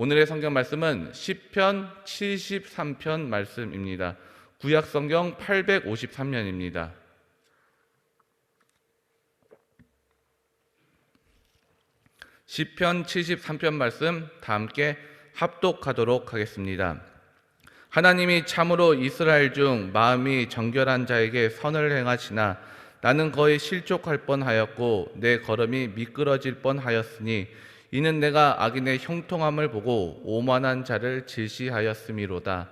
오늘의 성경 말씀은 시편 73편 말씀입니다. 구약 성경 853면입니다. 시편 73편 말씀 다 함께 합독하도록 하겠습니다. 하나님이 참으로 이스라엘 중 마음이 정결한 자에게 선을 행하시나 나는 거의 실족할 뻔하였고 내 걸음이 미끄러질 뻔하였으니 이는 내가 악인의 형통함을 보고 오만한 자를 질시하였음이로다.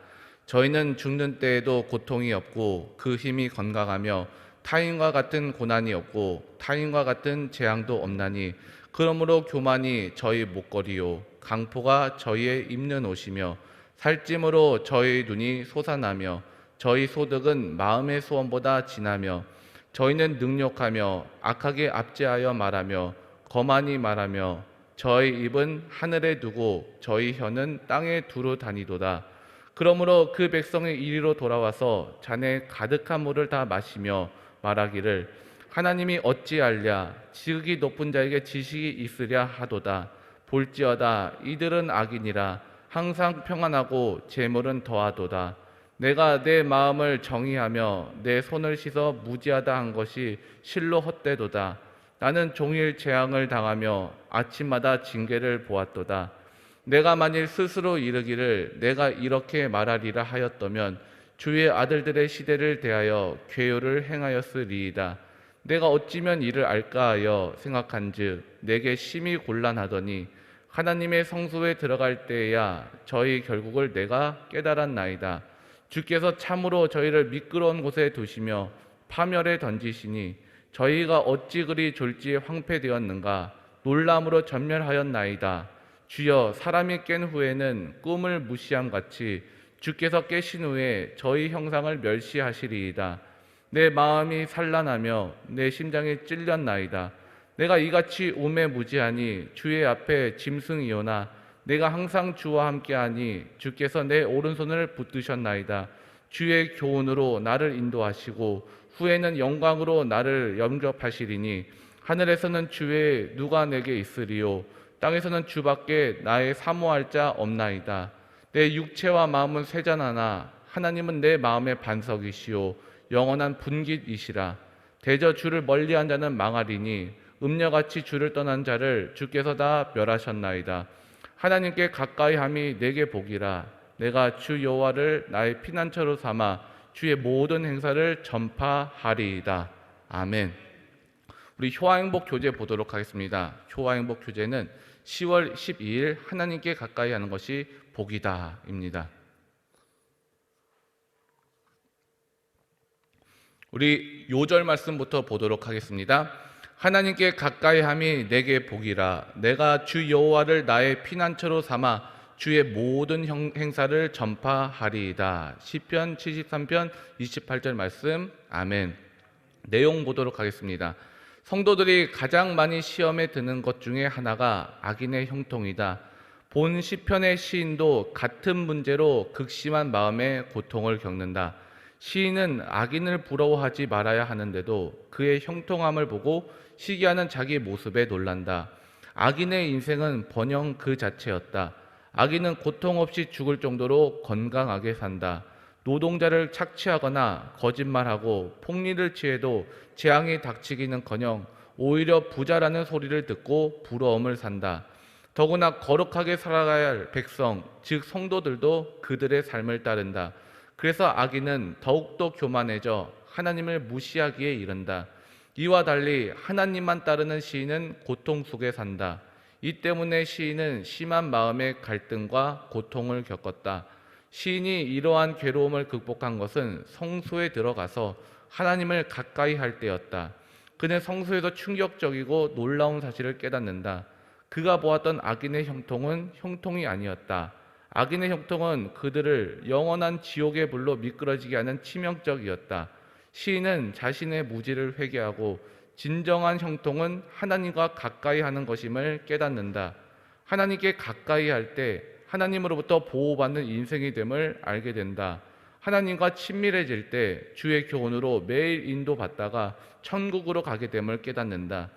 저희는 죽는 때에도 고통이 없고 그 힘이 건강하며 타인과 같은 고난이 없고 타인과 같은 재앙도 없나니 그러므로 교만이 저희 목걸이요 강포가 저희의 입는 옷이며 살찜으로 저희 눈이 솟아나며 저희 소득은 마음의 소원보다 진하며 저희는 능욕하며 악하게 압제하여 말하며 거만히 말하며 저희 입은 하늘에 두고 저희 혀는 땅에 두루 다니도다. 그러므로 그 백성이 이리로 돌아와서 잔에 가득한 물을 다 마시며 말하기를 하나님이 어찌 알랴 지극히 높은 자에게 지식이 있으랴 하도다. 볼지어다 이들은 악인이라 항상 평안하고 재물은 더하도다. 내가 내 마음을 정의하며 내 손을 씻어 무지하다 한 것이 실로 헛되도다. 나는 종일 재앙을 당하며 아침마다 징계를 보았도다. 내가 만일 스스로 이르기를 내가 이렇게 말하리라 하였더면 주의 아들들의 시대를 대하여 괴요를 행하였으리이다. 내가 어찌면 이를 알까 하여 생각한즉 내게 심히 곤란하더니 하나님의 성소에 들어갈 때에야 저희 결국을 내가 깨달았나이다. 주께서 참으로 저희를 미끄러운 곳에 두시며 파멸에 던지시니 저희가 어찌 그리 졸지에 황폐되었는가. 놀람으로 전멸하였나이다. 주여 사람이 깬 후에는 꿈을 무시함같이 주께서 깨신 후에 저희 형상을 멸시하시리이다. 내 마음이 산란하며 내 심장이 찔렸나이다. 내가 이같이 우매무지하니 주의 앞에 짐승이오나 내가 항상 주와 함께하니 주께서 내 오른손을 붙드셨나이다. 주의 교훈으로 나를 인도하시고 후에는 영광으로 나를 영접하시리니 하늘에서는 주의 누가 내게 있으리요 땅에서는 주밖에 나의 사모할 자 없나이다. 내 육체와 마음은 쇠잔하나 하나님은 내 마음의 반석이시요 영원한 분깃이시라. 대저 주를 멀리한 자는 망하리니 음녀같이 주를 떠난 자를 주께서 다 멸하셨나이다. 하나님께 가까이 함이 내게 복이라. 내가 주 여호와를 나의 피난처로 삼아 주의 모든 행사를 전파하리이다. 아멘. 우리 효화행복 교재 보도록 하겠습니다. 효화행복 교재는 10월 12일 하나님께 가까이 하는 것이 복이다 입니다. 우리 요절 말씀부터 보도록 하겠습니다. 하나님께 가까이 함이 내게 복이라. 내가 주 여호와를 나의 피난처로 삼아 주의 모든 행사를 전파하리이다. 시편 73편 28절 말씀. 아멘. 내용 보도록 하겠습니다. 성도들이 가장 많이 시험에 드는 것 중에 하나가 악인의 형통이다. 본 시편의 시인도 같은 문제로 극심한 마음의 고통을 겪는다. 시인은 악인을 부러워하지 말아야 하는데도 그의 형통함을 보고 시기하는 자기 모습에 놀란다. 악인의 인생은 번영 그 자체였다. 악인은 고통 없이 죽을 정도로 건강하게 산다. 노동자를 착취하거나 거짓말하고 폭리를 취해도 재앙이 닥치기는커녕 오히려 부자라는 소리를 듣고 부러움을 산다. 더구나 거룩하게 살아가야 할 백성, 즉 성도들도 그들의 삶을 따른다. 그래서 악인은 더욱더 교만해져 하나님을 무시하기에 이른다. 이와 달리 하나님만 따르는 시인은 고통 속에 산다. 이 때문에 시인은 심한 마음의 갈등과 고통을 겪었다. 시인이 이러한 괴로움을 극복한 것은 성소에 들어가서 하나님을 가까이 할 때였다. 그는 성소에서 충격적이고 놀라운 사실을 깨닫는다. 그가 보았던 악인의 형통은 형통이 아니었다. 악인의 형통은 그들을 영원한 지옥의 불로 미끄러지게 하는 치명적이었다. 시인은 자신의 무지를 회개하고 진정한 형통은 하나님과 가까이 하는 것임을 깨닫는다. 하나님께 가까이 할 때 하나님으로부터 보호받는 인생이 됨을 알게 된다. 하나님과 친밀해질 때 주의 교훈으로 매일 인도받다가 천국으로 가게 됨을 깨닫는다.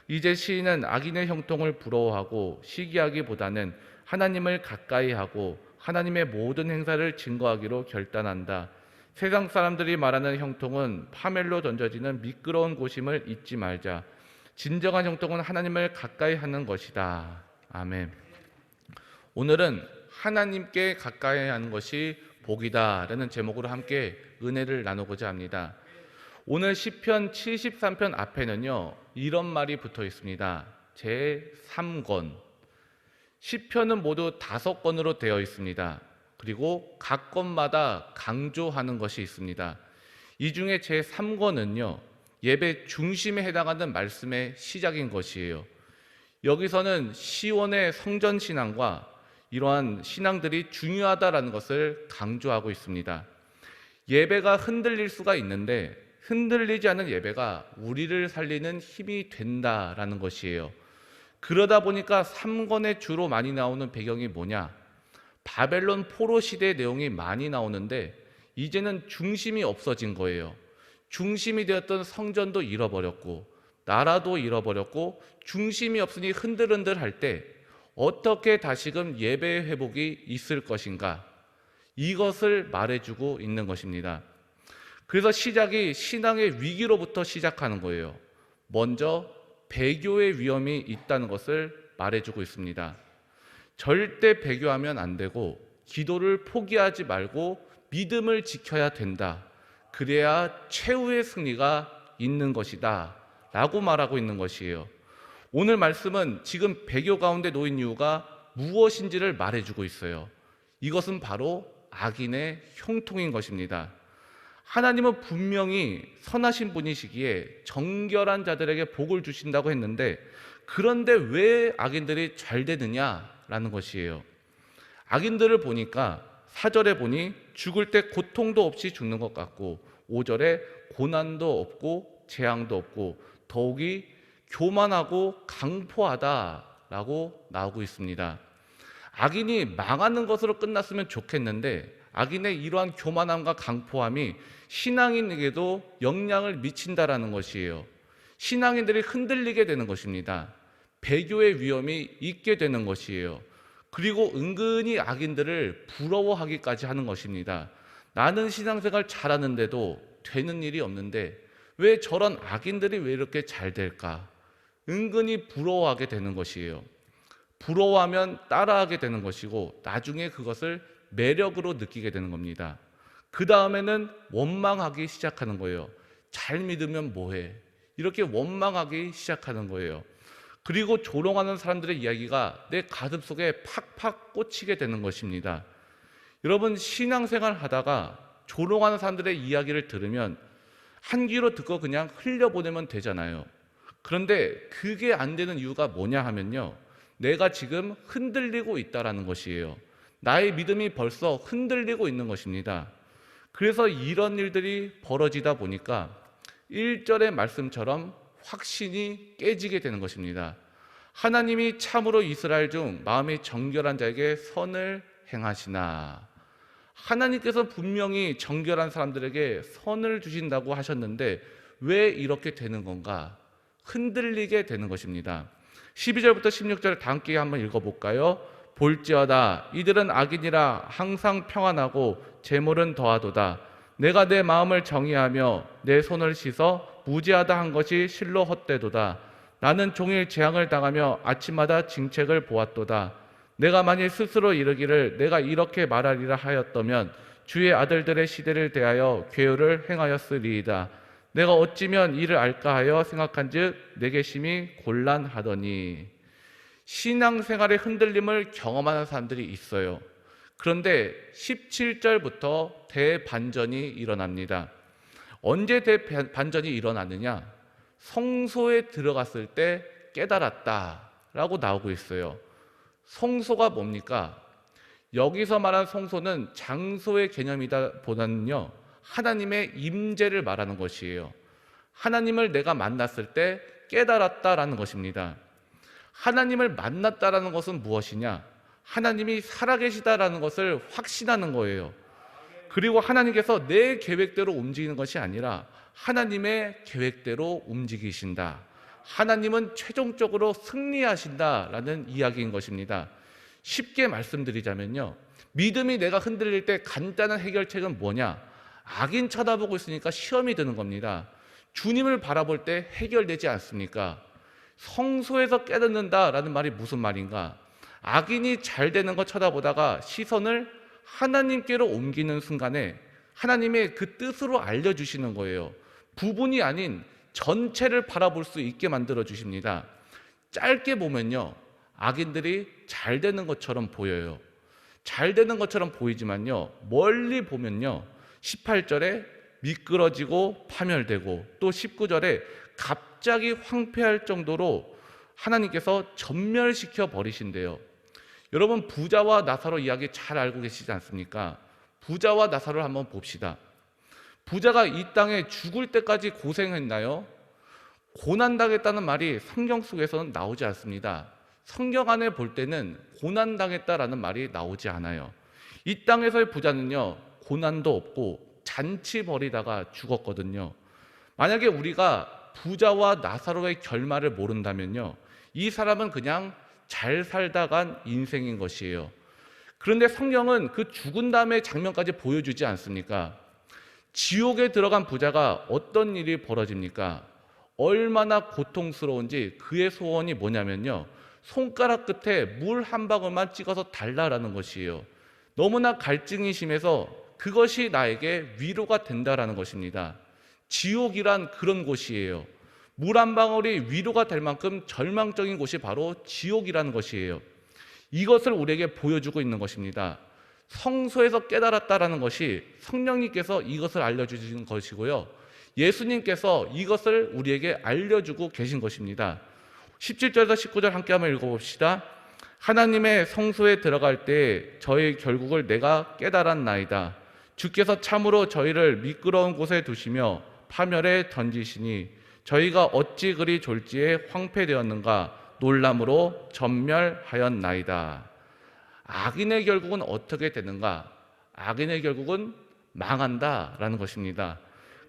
이제 시인은 악인의 형통을 부러워하고 시기하기보다는 하나님을 가까이 하고 하나님의 모든 행사를 증거하기로 결단한다. 세상 사람들이 말하는 형통은 파멸로 던져지는 미끄러운 곳임을 잊지 말자. 진정한 형통은 하나님을 가까이 하는 것이다. 아멘. 오늘은 하나님께 가까이 하는 것이 복이다 라는 제목으로 함께 은혜를 나누고자 합니다. 오늘 시편 73편 앞에는요, 이런 말이 붙어 있습니다. 제3권. 시편은 모두 5권으로 되어 있습니다. 그리고 각 권마다 강조하는 것이 있습니다. 이 중에 제3권은요, 예배 중심에 해당하는 말씀의 시작인 것이에요. 여기서는 시온의 성전 신앙과 이러한 신앙들이 중요하다라는 것을 강조하고 있습니다. 예배가 흔들릴 수가 있는데 흔들리지 않은 예배가 우리를 살리는 힘이 된다라는 것이에요. 그러다 보니까 3권에 주로 많이 나오는 배경이 뭐냐? 바벨론 포로 시대의 내용이 많이 나오는데 이제는 중심이 없어진 거예요. 중심이 되었던 성전도 잃어버렸고 나라도 잃어버렸고 중심이 없으니 흔들흔들 할 때 어떻게 다시금 예배의 회복이 있을 것인가? 이것을 말해주고 있는 것입니다. 그래서 시작이 신앙의 위기로부터 시작하는 거예요. 먼저 배교의 위험이 있다는 것을 말해주고 있습니다. 절대 배교하면 안 되고 기도를 포기하지 말고 믿음을 지켜야 된다. 그래야 최후의 승리가 있는 것이다 라고 말하고 있는 것이에요. 오늘 말씀은 지금 배교 가운데 놓인 이유가 무엇인지를 말해주고 있어요. 이것은 바로 악인의 형통인 것입니다. 하나님은 분명히 선하신 분이시기에 정결한 자들에게 복을 주신다고 했는데 그런데 왜 악인들이 잘 되느냐라는 것이에요. 악인들을 보니까 4절에 보니 죽을 때 고통도 없이 죽는 것 같고 5절에 고난도 없고 재앙도 없고 더욱이 교만하고 강포하다라고 나오고 있습니다. 악인이 망하는 것으로 끝났으면 좋겠는데 악인의 이러한 교만함과 강포함이 신앙인에게도 영향을 미친다라는 것이에요. 신앙인들이 흔들리게 되는 것입니다. 배교의 위험이 있게 되는 것이에요. 그리고 은근히 악인들을 부러워하기까지 하는 것입니다. 나는 신앙생활 잘하는데도 되는 일이 없는데 왜 저런 악인들이 왜 이렇게 잘 될까? 은근히 부러워하게 되는 것이에요. 부러워하면 따라하게 되는 것이고 나중에 그것을 매력으로 느끼게 되는 겁니다. 그 다음에는 원망하기 시작하는 거예요. 잘 믿으면 뭐해? 이렇게 원망하기 시작하는 거예요. 그리고 조롱하는 사람들의 이야기가 내 가슴속에 팍팍 꽂히게 되는 것입니다. 여러분, 신앙생활 하다가 조롱하는 사람들의 이야기를 들으면 한 귀로 듣고 그냥 흘려보내면 되잖아요. 그런데 그게 안 되는 이유가 뭐냐 하면요, 내가 지금 흔들리고 있다라는 것이에요. 나의 믿음이 벌써 흔들리고 있는 것입니다. 그래서 이런 일들이 벌어지다 보니까 1절의 말씀처럼 확신이 깨지게 되는 것입니다. 하나님이 참으로 이스라엘 중 마음이 정결한 자에게 선을 행하시나. 하나님께서 분명히 정결한 사람들에게 선을 주신다고 하셨는데 왜 이렇게 되는 건가? 흔들리게 되는 것입니다. 12절부터 16절 다 함께 한번 읽어볼까요? 볼지어다 이들은 악인이라 항상 평안하고 재물은 더하도다. 내가 내 마음을 정의하며 내 손을 씻어 무지하다 한 것이 실로 헛되도다. 나는 종일 재앙을 당하며 아침마다 징책을 보았도다. 내가 만일 스스로 이르기를 내가 이렇게 말하리라 하였다면 주의 아들들의 시대를 대하여 괴유를 행하였으리이다. 내가 어찌면 이를 알까 하여 생각한즉 내게 심히 곤란하더니. 신앙생활의 흔들림을 경험하는 사람들이 있어요. 그런데 17절부터 대반전이 일어납니다. 언제 대반전이 일어나느냐? 성소에 들어갔을 때 깨달았다라고 나오고 있어요. 성소가 뭡니까? 여기서 말하는 성소는 장소의 개념이다 보다는요, 하나님의 임재를 말하는 것이에요. 하나님을 내가 만났을 때 깨달았다라는 것입니다. 하나님을 만났다라는 것은 무엇이냐? 하나님이 살아계시다라는 것을 확신하는 거예요. 그리고 하나님께서 내 계획대로 움직이는 것이 아니라 하나님의 계획대로 움직이신다. 하나님은 최종적으로 승리하신다라는 이야기인 것입니다. 쉽게 말씀드리자면요, 믿음이 내가 흔들릴 때 간단한 해결책은 뭐냐? 악인 쳐다보고 있으니까 시험이 드는 겁니다. 주님을 바라볼 때 해결되지 않습니까? 성소에서 깨닫는다라는 말이 무슨 말인가? 악인이 잘 되는 거 쳐다보다가 시선을 하나님께로 옮기는 순간에 하나님의 그 뜻으로 알려주시는 거예요. 부분이 아닌 전체를 바라볼 수 있게 만들어 주십니다. 짧게 보면요, 악인들이 잘 되는 것처럼 보여요. 잘 되는 것처럼 보이지만요, 멀리 보면요, 18절에 미끄러지고 파멸되고, 또 19절에 갑자기 황폐할 정도로 하나님께서 전멸시켜 버리신대요. 여러분, 부자와 나사로 이야기 잘 알고 계시지 않습니까? 부자와 나사로를 한번 봅시다. 부자가 이 땅에 죽을 때까지 고생했나요? 고난당했다는 말이 성경 속에서는 나오지 않습니다. 성경 안에 볼 때는 고난당했다라는 말이 나오지 않아요. 이 땅에서의 부자는요, 고난도 없고 잔치 벌이다가 죽었거든요. 만약에 우리가 부자와 나사로의 결말을 모른다면요, 이 사람은 그냥 잘 살다 간 인생인 것이에요. 그런데 성경은 그 죽은 다음의 장면까지 보여주지 않습니까? 지옥에 들어간 부자가 어떤 일이 벌어집니까? 얼마나 고통스러운지 그의 소원이 뭐냐면요, 손가락 끝에 물 한 방울만 찍어서 달라라는 것이에요. 너무나 갈증이 심해서 그것이 나에게 위로가 된다라는 것입니다. 지옥이란 그런 곳이에요. 물 한 방울이 위로가 될 만큼 절망적인 곳이 바로 지옥이라는 것이에요. 이것을 우리에게 보여주고 있는 것입니다. 성소에서 깨달았다라는 것이 성령님께서 이것을 알려주신 것이고요, 예수님께서 이것을 우리에게 알려주고 계신 것입니다. 17절에서 19절 함께 한번 읽어봅시다. 하나님의 성소에 들어갈 때 저희 결국을 내가 깨달았나이다. 주께서 참으로 저희를 미끄러운 곳에 두시며 파멸에 던지시니 저희가 어찌 그리 졸지에 황폐되었는가 놀람으로 전멸하였나이다. 악인의 결국은 어떻게 되는가? 악인의 결국은 망한다라는 것입니다.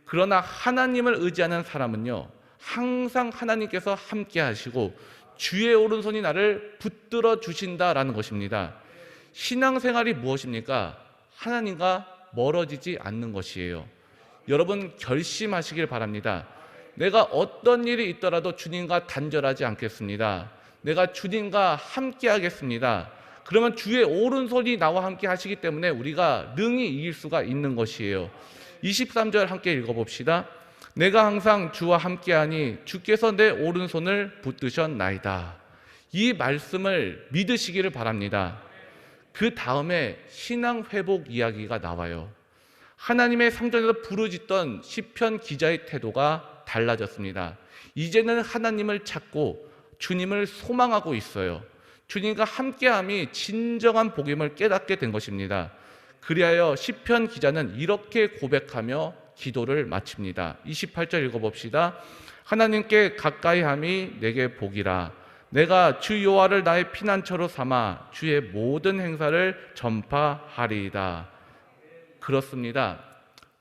그러나 하나님을 의지하는 사람은요, 항상 하나님께서 함께 하시고 주의 오른손이 나를 붙들어 주신다라는 것입니다. 신앙생활이 무엇입니까? 하나님과 멀어지지 않는 것이에요. 여러분, 결심하시길 바랍니다. 내가 어떤 일이 있더라도 주님과 단절하지 않겠습니다. 내가 주님과 함께 하겠습니다. 그러면 주의 오른손이 나와 함께 하시기 때문에 우리가 능히 이길 수가 있는 것이에요. 23절 함께 읽어봅시다. 내가 항상 주와 함께하니 주께서 내 오른손을 붙드셨나이다. 이 말씀을 믿으시기를 바랍니다. 그 다음에 신앙 회복 이야기가 나와요. 하나님의 성전에서 부르짖던 시편 기자의 태도가 달라졌습니다. 이제는 하나님을 찾고 주님을 소망하고 있어요. 주님과 함께함이 진정한 복임을 깨닫게 된 것입니다. 그리하여 시편 기자는 이렇게 고백하며 기도를 마칩니다. 28절 읽어봅시다. 하나님께 가까이함이 내게 복이라. 내가 주 여호와를 나의 피난처로 삼아 주의 모든 행사를 전파하리이다. 그렇습니다.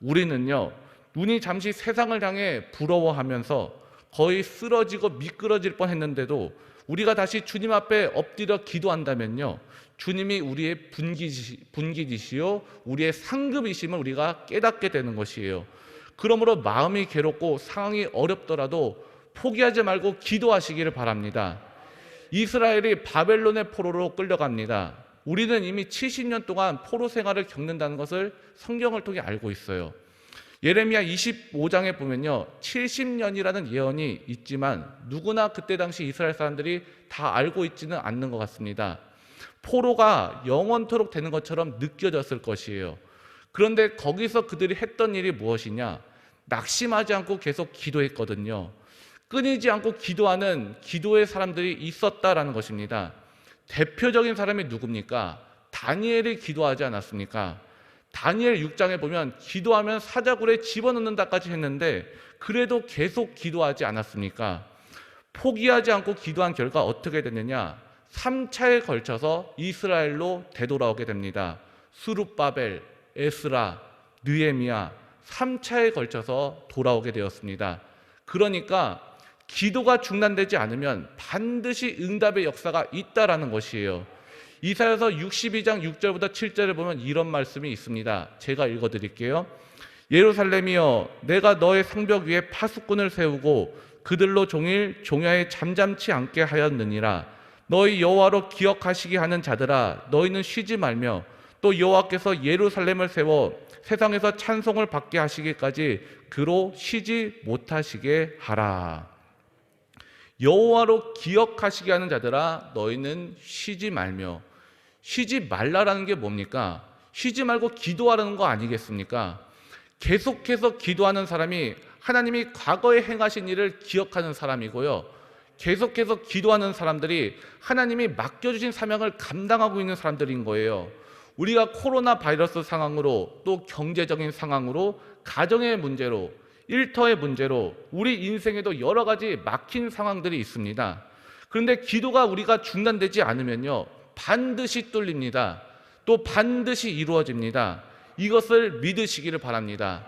우리는요, 눈이 잠시 세상을 향해 부러워하면서 거의 쓰러지고 미끄러질 뻔했는데도 우리가 다시 주님 앞에 엎드려 기도한다면요, 주님이 우리의 분기지시요 우리의 상급이심을 우리가 깨닫게 되는 것이에요. 그러므로 마음이 괴롭고 상황이 어렵더라도 포기하지 말고 기도하시기를 바랍니다. 이스라엘이 바벨론의 포로로 끌려갑니다. 우리는 이미 70년 동안 포로 생활을 겪는다는 것을 성경을 통해 알고 있어요. 예레미야 25장에 보면요, 70년이라는 예언이 있지만 누구나 그때 당시 이스라엘 사람들이 다 알고 있지는 않는 것 같습니다. 포로가 영원토록 되는 것처럼 느껴졌을 것이에요. 그런데 거기서 그들이 했던 일이 무엇이냐? 낙심하지 않고 계속 기도했거든요. 끊이지 않고 기도하는 기도의 사람들이 있었다라는 것입니다. 대표적인 사람이 누굽니까? 다니엘이 기도하지 않았습니까? 다니엘 6장에 보면 기도하면 사자굴에 집어넣는다까지 했는데 그래도 계속 기도하지 않았습니까? 포기하지 않고 기도한 결과 어떻게 됐느냐? 3차에 걸쳐서 이스라엘로 되돌아오게 됩니다. 수룹바벨, 에스라, 느헤미야 3차에 걸쳐서 돌아오게 되었습니다. 그러니까 기도가 중단되지 않으면 반드시 응답의 역사가 있다라는 것이에요. 이사야서 62장 6절부터 7절을 보면 이런 말씀이 있습니다. 제가 읽어드릴게요. 예루살렘이여, 내가 너의 성벽 위에 파수꾼을 세우고 그들로 종일 종야에 잠잠치 않게 하였느니라. 너희 여호와로 기억하시게 하는 자들아, 너희는 쉬지 말며 또 여호와께서 예루살렘을 세워 세상에서 찬송을 받게 하시기까지 그로 쉬지 못하시게 하라. 여호와로 기억하시게 하는 자들아, 너희는 쉬지 말며. 쉬지 말라라는 게 뭡니까? 쉬지 말고 기도하라는 거 아니겠습니까? 계속해서 기도하는 사람이 하나님이 과거에 행하신 일을 기억하는 사람이고요, 계속해서 기도하는 사람들이 하나님이 맡겨주신 사명을 감당하고 있는 사람들인 거예요. 우리가 코로나 바이러스 상황으로, 또 경제적인 상황으로, 가정의 문제로, 일터의 문제로 우리 인생에도 여러 가지 막힌 상황들이 있습니다. 그런데 기도가 우리가 중단되지 않으면요, 반드시 뚫립니다. 또 반드시 이루어집니다. 이것을 믿으시기를 바랍니다.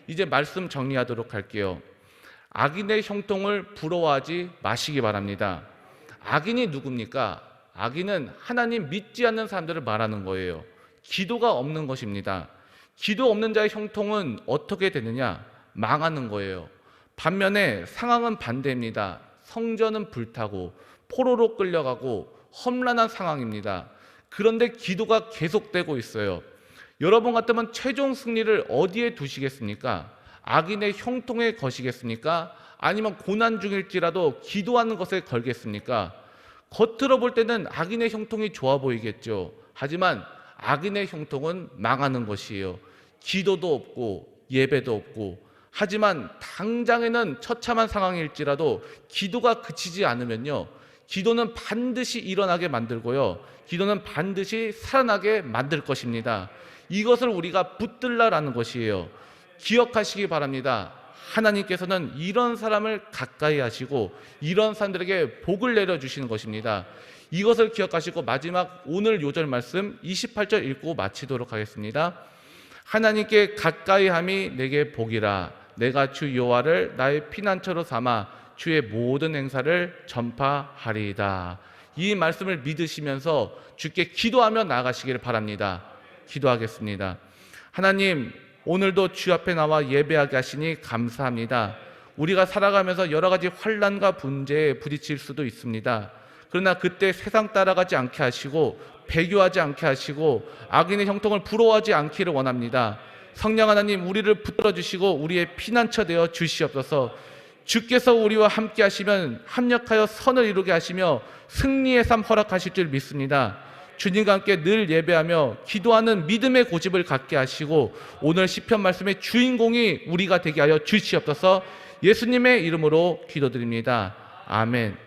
이제 말씀 정리하도록 할게요. 악인의 형통을 부러워하지 마시기 바랍니다. 악인이 누굽니까? 악인은 하나님 믿지 않는 사람들을 말하는 거예요. 기도가 없는 것입니다. 기도 없는 자의 형통은 어떻게 되느냐? 망하는 거예요. 반면에 상황은 반대입니다. 성전은 불타고 포로로 끌려가고 험난한 상황입니다. 그런데 기도가 계속되고 있어요. 여러분 같으면 최종 승리를 어디에 두시겠습니까? 악인의 형통에 거시겠습니까? 아니면 고난 중일지라도 기도하는 것에 걸겠습니까? 겉으로 볼 때는 악인의 형통이 좋아 보이겠죠. 하지만 악인의 형통은 망하는 것이에요. 기도도 없고 예배도 없고. 하지만 당장에는 처참한 상황일지라도 기도가 그치지 않으면요, 기도는 반드시 일어나게 만들고요, 기도는 반드시 살아나게 만들 것입니다. 이것을 우리가 붙들라라는 것이에요. 기억하시기 바랍니다. 하나님께서는 이런 사람을 가까이 하시고 이런 사람들에게 복을 내려주시는 것입니다. 이것을 기억하시고 마지막 오늘 요절 말씀 28절 읽고 마치도록 하겠습니다. 하나님께 가까이함이 내게 복이라. 내가 주 여호와를 나의 피난처로 삼아 주의 모든 행사를 전파하리이다. 이 말씀을 믿으시면서 주께 기도하며 나아가시기를 바랍니다. 기도하겠습니다. 하나님, 오늘도 주 앞에 나와 예배하게 하시니 감사합니다. 우리가 살아가면서 여러 가지 환난과 분쟁에 부딪힐 수도 있습니다. 그러나 그때 세상 따라가지 않게 하시고 배교하지 않게 하시고 악인의 형통을 부러워하지 않기를 원합니다. 성령 하나님, 우리를 붙들어 주시고 우리의 피난처 되어 주시옵소서. 주께서 우리와 함께 하시면 합력하여 선을 이루게 하시며 승리의 삶 허락하실 줄 믿습니다. 주님과 함께 늘 예배하며 기도하는 믿음의 고집을 갖게 하시고 오늘 시편 말씀의 주인공이 우리가 되게 하여 주시옵소서. 예수님의 이름으로 기도드립니다. 아멘.